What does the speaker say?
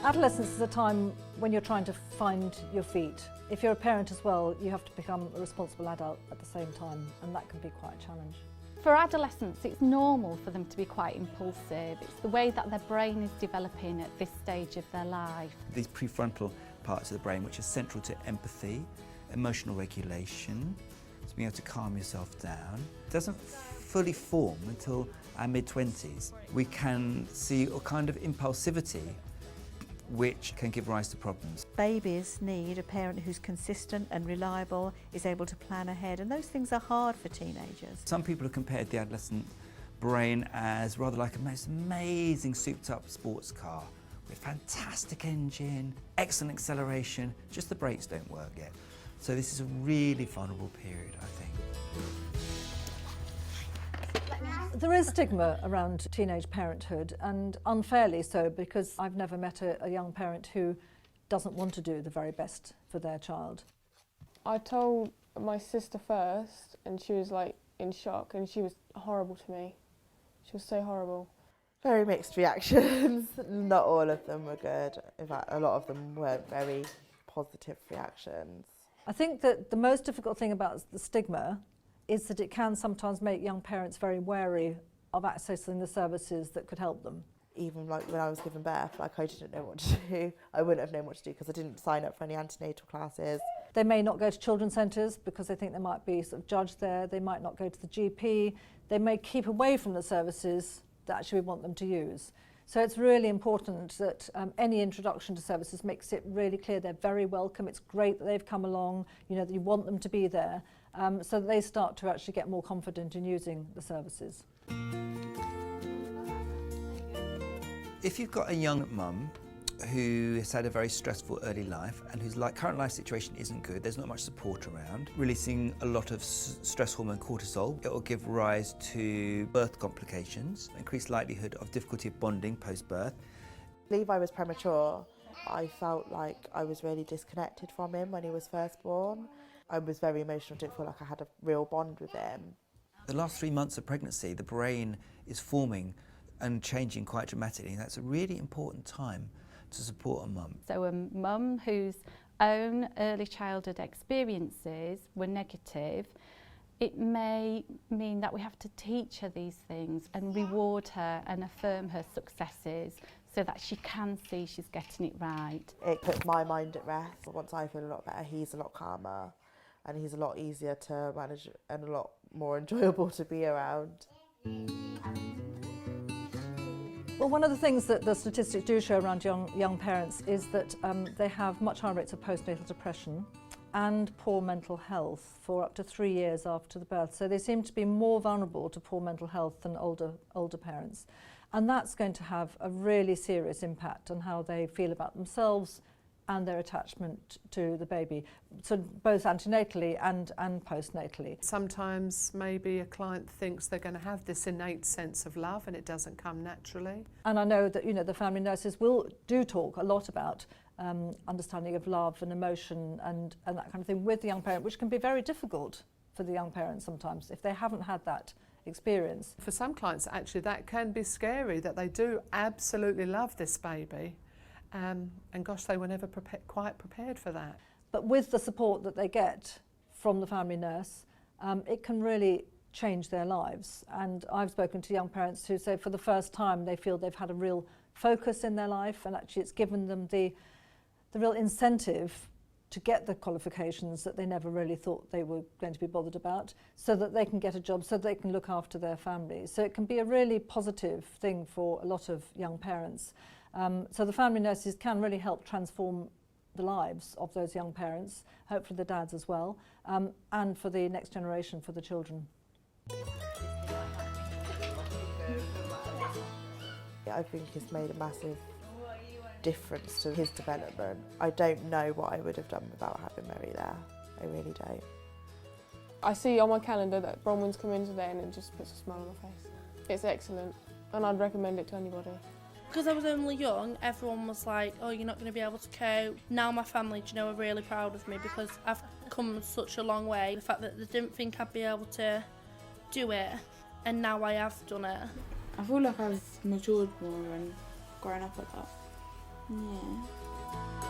Adolescence is a time when you're trying to find your feet. If you're a parent as well, you have to become a responsible adult at the same time, and that can be quite a challenge. For adolescents, it's normal for them to be quite impulsive. It's the way that their brain is developing at this stage of their life. These prefrontal parts of the brain, which are central to empathy, emotional regulation, so being able to calm yourself down, doesn't fully form until our mid-20s. We can see a kind of impulsivity which can give rise to problems. Babies need a parent who's consistent and reliable, is able to plan ahead, and those things are hard for teenagers. Some people have compared the adolescent brain as rather like a most amazing souped-up sports car with fantastic engine, excellent acceleration, just the brakes don't work yet. So this is a really vulnerable period, I think. There is stigma around teenage parenthood, and unfairly so, because I've never met a young parent who doesn't want to do the very best for their child. I told my sister first, and she was like in shock, and she was horrible to me. She was so horrible. Very mixed reactions. Not all of them were good. In fact, a lot of them weren't very positive reactions. I think that the most difficult thing about the stigma is that it can sometimes make young parents very wary of accessing the services that could help them. Even like when I was giving birth, like I didn't know what to do. I wouldn't have known what to do because I didn't sign up for any antenatal classes. They may not go to children's centres because they think they might be sort of judged there. They might not go to the GP. They may keep away from the services that actually we want them to use. So it's really important that any introduction to services makes it really clear they're very welcome. It's great that they've come along, you know, that you want them to be there, so that they start to actually get more confident in using the services. If you've got a young mum who has had a very stressful early life and whose current life situation isn't good, there's not much support around, releasing a lot of stress hormone cortisol, it will give rise to birth complications, increased likelihood of difficulty of bonding post-birth. I believe I was premature. I felt like I was really disconnected from him when he was first born. I was very emotional, didn't feel like I had a real bond with him. The last 3 months of pregnancy, the brain is forming and changing quite dramatically. That's a really important time to support a mum. So a mum whose own early childhood experiences were negative, it may mean that we have to teach her these things and reward her and affirm her successes so that she can see she's getting it right. It puts my mind at rest. Once I feel a lot better, he's a lot calmer and he's a lot easier to manage and a lot more enjoyable to be around. Well, one of the things that the statistics do show around young parents is that they have much higher rates of postnatal depression and poor mental health for up to 3 years after the birth. So they seem to be more vulnerable to poor mental health than older parents. And that's going to have a really serious impact on how they feel about themselves and their attachment to the baby, so both antenatally and postnatally. Sometimes maybe a client thinks they're going to have this innate sense of love and it doesn't come naturally. And I know that, you know, the family nurses do talk a lot about understanding of love and emotion and that kind of thing with the young parent, which can be very difficult for the young parent sometimes if they haven't had that experience. For some clients actually that can be scary, that they do absolutely love this baby. And gosh, they were never quite prepared for that. But with the support that they get from the family nurse, it can really change their lives. And I've spoken to young parents who say for the first time they feel they've had a real focus in their life, and actually it's given them the real incentive to get the qualifications that they never really thought they were going to be bothered about, so that they can get a job, so they can look after their families. So it can be a really positive thing for a lot of young parents. So the family nurses can really help transform the lives of those young parents, hopefully the dads as well, and for the next generation, for the children. I think it's made a massive difference to his development. I don't know what I would have done without having Mary there. I really don't. I see on my calendar that Bronwyn's coming today and it just puts a smile on my face. It's excellent and I'd recommend it to anybody. Because I was only young, everyone was like, oh, you're not going to be able to cope. Now my family, do you know, are really proud of me because I've come such a long way. The fact that they didn't think I'd be able to do it, and now I have done it. I feel like I've matured more and grown up at that. Yeah.